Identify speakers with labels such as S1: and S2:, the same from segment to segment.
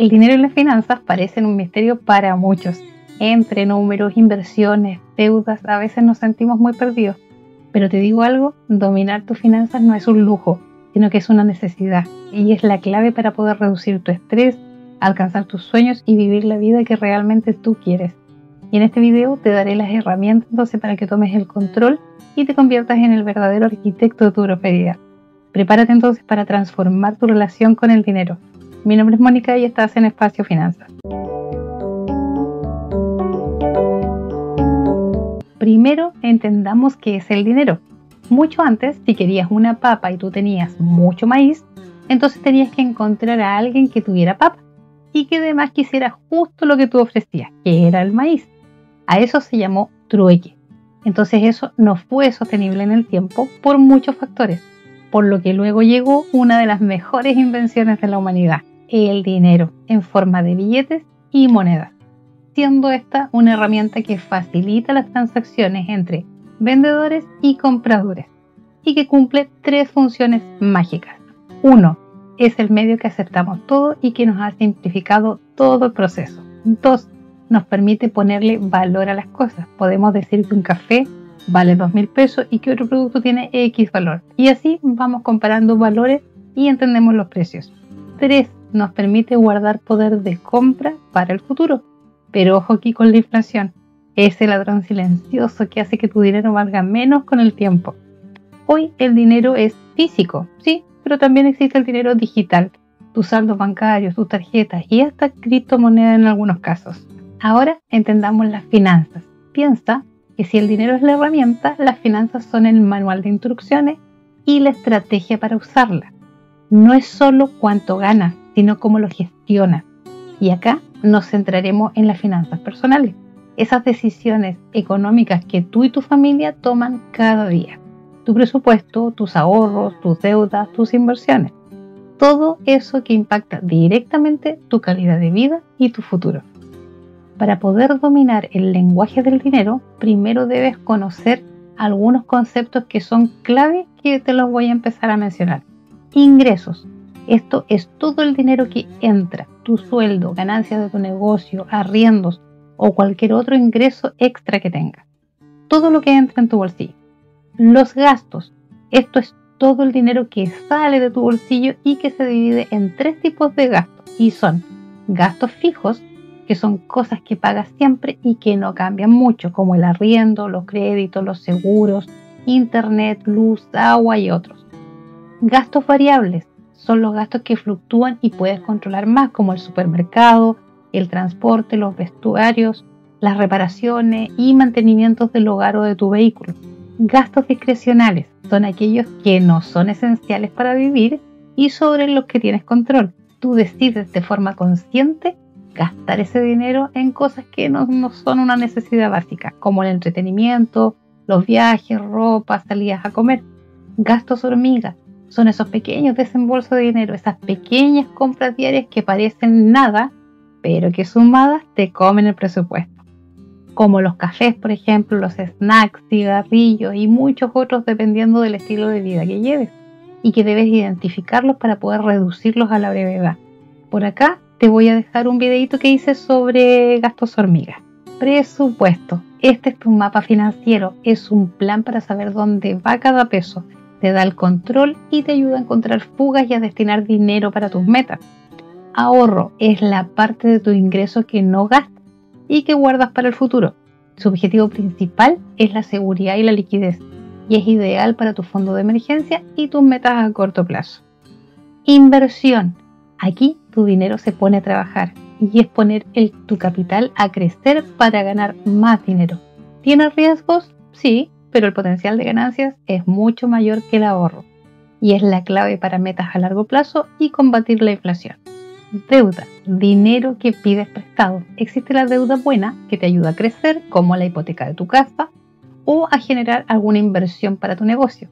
S1: El dinero y las finanzas parecen un misterio para muchos. Entre números, inversiones, deudas, a veces nos sentimos muy perdidos. Pero te digo algo, dominar tus finanzas no es un lujo, sino que es una necesidad. Y es la clave para poder reducir tu estrés, alcanzar tus sueños y vivir la vida que realmente tú quieres. Y en este video te daré las herramientas entonces para que tomes el control y te conviertas en el verdadero arquitecto de tu prosperidad. Prepárate entonces para transformar tu relación con el dinero. Mi nombre es Mónica y estás en Espacio Finanzas. Primero entendamos qué es el dinero. Mucho antes, si querías una papa y tú tenías mucho maíz, entonces tenías que encontrar a alguien que tuviera papa y que además quisiera justo lo que tú ofrecías, que era el maíz. A eso se llamó trueque. Entonces eso no fue sostenible en el tiempo por muchos factores, por lo que luego llegó una de las mejores invenciones de la humanidad, el dinero, en forma de billetes y monedas, siendo esta una herramienta que facilita las transacciones entre vendedores y compradores y que cumple tres funciones mágicas. 1. Es el medio que aceptamos todo y que nos ha simplificado todo el proceso. 2. Nos permite ponerle valor a las cosas. Podemos decir que un café vale 2.000 pesos y que otro producto tiene X valor. Y así vamos comparando valores y entendemos los precios. 3. Nos permite guardar poder de compra para el futuro. Pero ojo aquí con la inflación. Ese ladrón silencioso que hace que tu dinero valga menos con el tiempo. Hoy el dinero es físico, sí, pero también existe el dinero digital. Tus saldos bancarios, tus tarjetas y hasta criptomonedas en algunos casos. Ahora entendamos las finanzas. Piensa que si el dinero es la herramienta, las finanzas son el manual de instrucciones y la estrategia para usarla. No es solo cuánto ganas, sino cómo lo gestionas. Y acá nos centraremos en las finanzas personales, esas decisiones económicas que tú y tu familia toman cada día. Tu presupuesto, tus ahorros, tus deudas, tus inversiones. Todo eso que impacta directamente tu calidad de vida y tu futuro. Para poder dominar el lenguaje del dinero, primero debes conocer algunos conceptos que son clave que te los voy a empezar a mencionar. Ingresos. Esto es todo el dinero que entra, tu sueldo, ganancias de tu negocio, arriendos o cualquier otro ingreso extra que tengas. Todo lo que entra en tu bolsillo. Los gastos. Esto es todo el dinero que sale de tu bolsillo y que se divide en tres tipos de gastos. Y son gastos fijos, que son cosas que pagas siempre y que no cambian mucho, como el arriendo, los créditos, los seguros, internet, luz, agua y otros. Gastos variables. Son los gastos que fluctúan y puedes controlar más, como el supermercado, el transporte, los vestuarios, las reparaciones y mantenimientos del hogar o de tu vehículo. Gastos discrecionales son aquellos que no son esenciales para vivir y sobre los que tienes control. Tú decides de forma consciente gastar ese dinero en cosas que no son una necesidad básica, como el entretenimiento, los viajes, ropa, salidas a comer. Gastos hormiga. Son esos pequeños desembolsos de dinero, esas pequeñas compras diarias que parecen nada, pero que sumadas te comen el presupuesto. Como los cafés, por ejemplo, los snacks, cigarrillos y muchos otros dependiendo del estilo de vida que lleves y que debes identificarlos para poder reducirlos a la brevedad. Por acá te voy a dejar un videito que hice sobre gastos hormiga. Presupuesto. Este es tu mapa financiero, es un plan para saber dónde va cada peso. Te da el control y te ayuda a encontrar fugas y a destinar dinero para tus metas. Ahorro es la parte de tu ingreso que no gastas y que guardas para el futuro. Su objetivo principal es la seguridad y la liquidez y es ideal para tu fondo de emergencia y tus metas a corto plazo. Inversión. Aquí tu dinero se pone a trabajar y es poner tu capital a crecer para ganar más dinero. ¿Tiene riesgos? Sí, pero el potencial de ganancias es mucho mayor que el ahorro y es la clave para metas a largo plazo y combatir la inflación. Deuda, dinero que pides prestado. Existe la deuda buena que te ayuda a crecer, como la hipoteca de tu casa o a generar alguna inversión para tu negocio.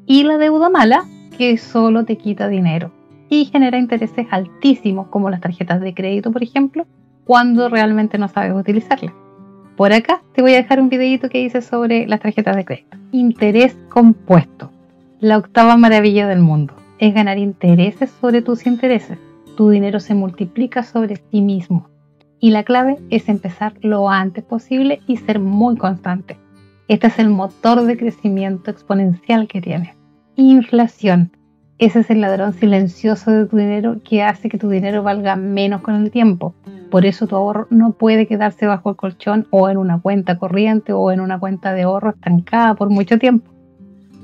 S1: Y la deuda mala que solo te quita dinero y genera intereses altísimos, como las tarjetas de crédito, por ejemplo, cuando realmente no sabes utilizarlas. Por acá te voy a dejar un videito que hice sobre las tarjetas de crédito. Interés compuesto. La octava maravilla del mundo es ganar intereses sobre tus intereses. tu dinero se multiplica sobre sí mismo. Y la clave es empezar lo antes posible y ser muy constante. Este es el motor de crecimiento exponencial que tienes. Inflación. Ese es el ladrón silencioso de tu dinero que hace que tu dinero valga menos con el tiempo. Por eso tu ahorro no puede quedarse bajo el colchón o en una cuenta corriente o en una cuenta de ahorro estancada por mucho tiempo.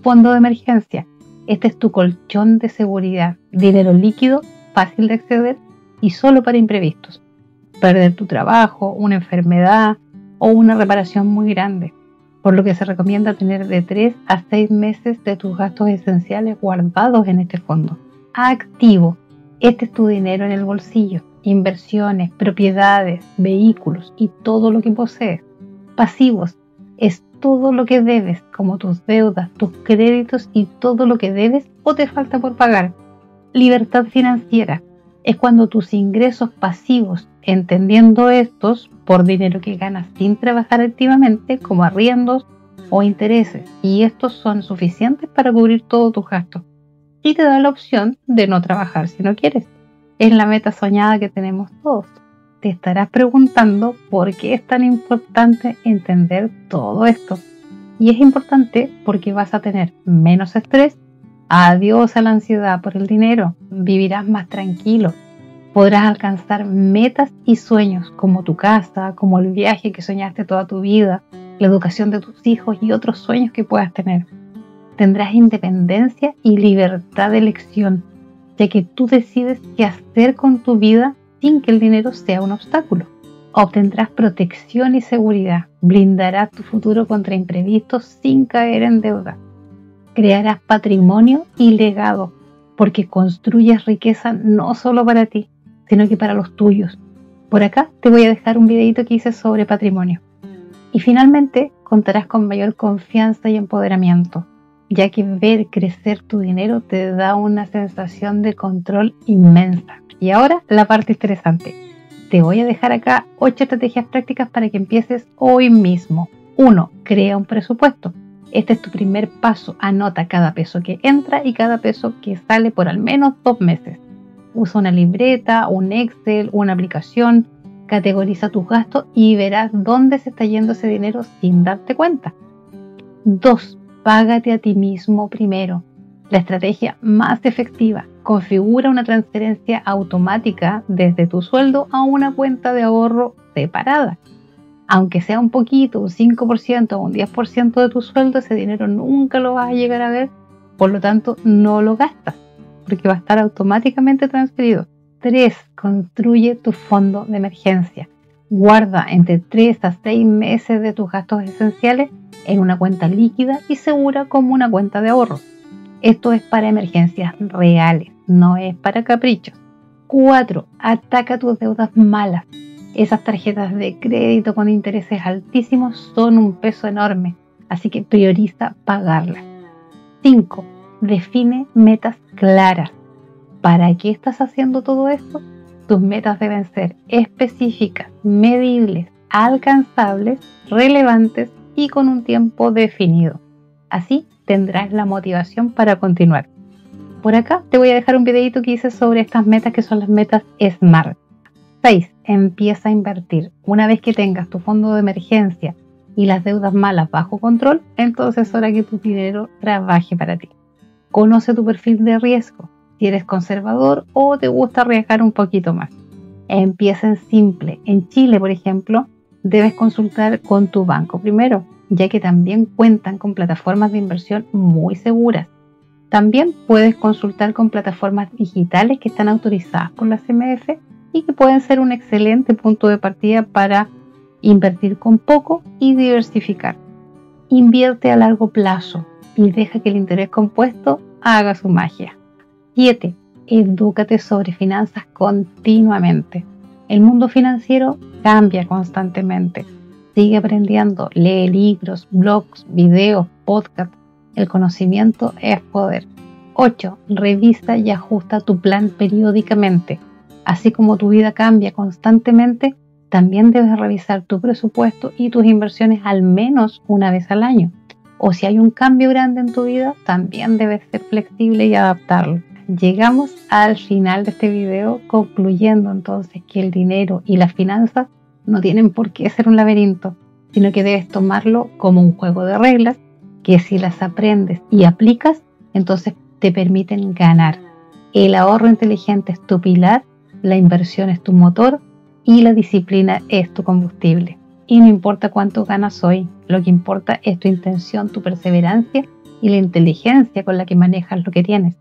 S1: Fondo de emergencia. Este es tu colchón de seguridad. Dinero líquido, fácil de acceder y solo para imprevistos. Perder tu trabajo, una enfermedad o una reparación muy grande. Por lo que se recomienda tener de 3 a 6 meses de tus gastos esenciales guardados en este fondo. Activo. Este es tu dinero en el bolsillo. Inversiones, propiedades, vehículos y todo lo que posees. Pasivos. Es todo lo que debes, como tus deudas, tus créditos y todo lo que debes o te falta por pagar. Libertad financiera. Es cuando tus ingresos pasivos, entendiendo estos por dinero que ganas sin trabajar activamente, como arriendos o intereses, y estos son suficientes para cubrir todos tus gastos. Y te da la opción de no trabajar si no quieres. Es la meta soñada que tenemos todos. Te estarás preguntando por qué es tan importante entender todo esto. Y es importante porque vas a tener menos estrés. Adiós a la ansiedad por el dinero. Vivirás más tranquilo. Podrás alcanzar metas y sueños como tu casa, como el viaje que soñaste toda tu vida, la educación de tus hijos y otros sueños que puedas tener. Tendrás independencia y libertad de elección, ya que tú decides qué hacer con tu vida sin que el dinero sea un obstáculo. Obtendrás protección y seguridad, blindarás tu futuro contra imprevistos sin caer en deuda. Crearás patrimonio y legado, porque construyes riqueza no solo para ti, sino que para los tuyos. Por acá te voy a dejar un videito que hice sobre patrimonio. Y finalmente contarás con mayor confianza y empoderamiento, ya que ver crecer tu dinero te da una sensación de control inmensa. Y ahora la parte interesante. Te voy a dejar acá 8 estrategias prácticas para que empieces hoy mismo. 1. Crea un presupuesto. Este es tu primer paso. Anota cada peso que entra y cada peso que sale por al menos 2 meses. Usa una libreta, un Excel, una aplicación. Categoriza tus gastos y verás dónde se está yendo ese dinero sin darte cuenta. 2. Págate a ti mismo primero. La estrategia más efectiva. Configura una transferencia automática desde tu sueldo a una cuenta de ahorro separada. Aunque sea un poquito, un 5% o un 10% de tu sueldo, ese dinero nunca lo vas a llegar a ver, por lo tanto no lo gastas, porque va a estar automáticamente transferido. 3. Construye tu fondo de emergencia. Guarda entre 3 a 6 meses de tus gastos esenciales en una cuenta líquida y segura como una cuenta de ahorro. Esto es para emergencias reales, no es para caprichos. 4. Ataca tus deudas malas. Esas tarjetas de crédito con intereses altísimos son un peso enorme, así que prioriza pagarlas. 5. Define metas claras. ¿Para qué estás haciendo todo esto? Tus metas deben ser específicas, medibles, alcanzables, relevantes y con un tiempo definido. Así tendrás la motivación para continuar. Por acá te voy a dejar un videito que hice sobre estas metas que son las metas SMART. 6. Empieza a invertir. Una vez que tengas tu fondo de emergencia y las deudas malas bajo control, entonces es hora que tu dinero trabaje para ti. Conoce tu perfil de riesgo, si eres conservador o te gusta arriesgar un poquito más. Empieza en simple. En Chile, por ejemplo, debes consultar con tu banco primero, ya que también cuentan con plataformas de inversión muy seguras. También puedes consultar con plataformas digitales que están autorizadas por la CMF y que pueden ser un excelente punto de partida para invertir con poco y diversificar. Invierte a largo plazo y deja que el interés compuesto haga su magia. 7. Edúcate sobre finanzas continuamente. El mundo financiero cambia constantemente. Sigue aprendiendo, lee libros, blogs, videos, podcasts. El conocimiento es poder. 8. Revisa y ajusta tu plan periódicamente. Así como tu vida cambia constantemente, también debes revisar tu presupuesto y tus inversiones al menos una vez al año. O si hay un cambio grande en tu vida, también debes ser flexible y adaptarlo. llegamos al final de este video, concluyendo entonces que el dinero y las finanzas no tienen por qué ser un laberinto, sino que debes tomarlo como un juego de reglas que si las aprendes y aplicas, entonces te permiten ganar. El ahorro inteligente es tu pilar, la inversión es tu motor y la disciplina es tu combustible. Y no importa cuánto ganas hoy, lo que importa es tu intención, tu perseverancia y la inteligencia con la que manejas lo que tienes.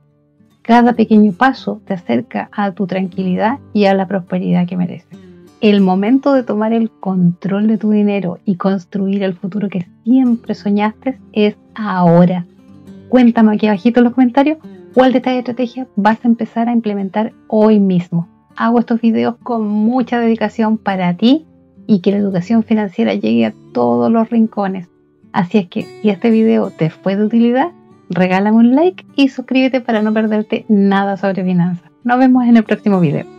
S1: Cada pequeño paso te acerca a tu tranquilidad y a la prosperidad que mereces. El momento de tomar el control de tu dinero y construir el futuro que siempre soñaste es ahora. Cuéntame aquí abajito en los comentarios cuál de estas estrategias vas a empezar a implementar hoy mismo. Hago estos videos con mucha dedicación para ti y que la educación financiera llegue a todos los rincones. Así es que si este video te fue de utilidad, regálame un like y suscríbete para no perderte nada sobre finanzas. Nos vemos en el próximo video.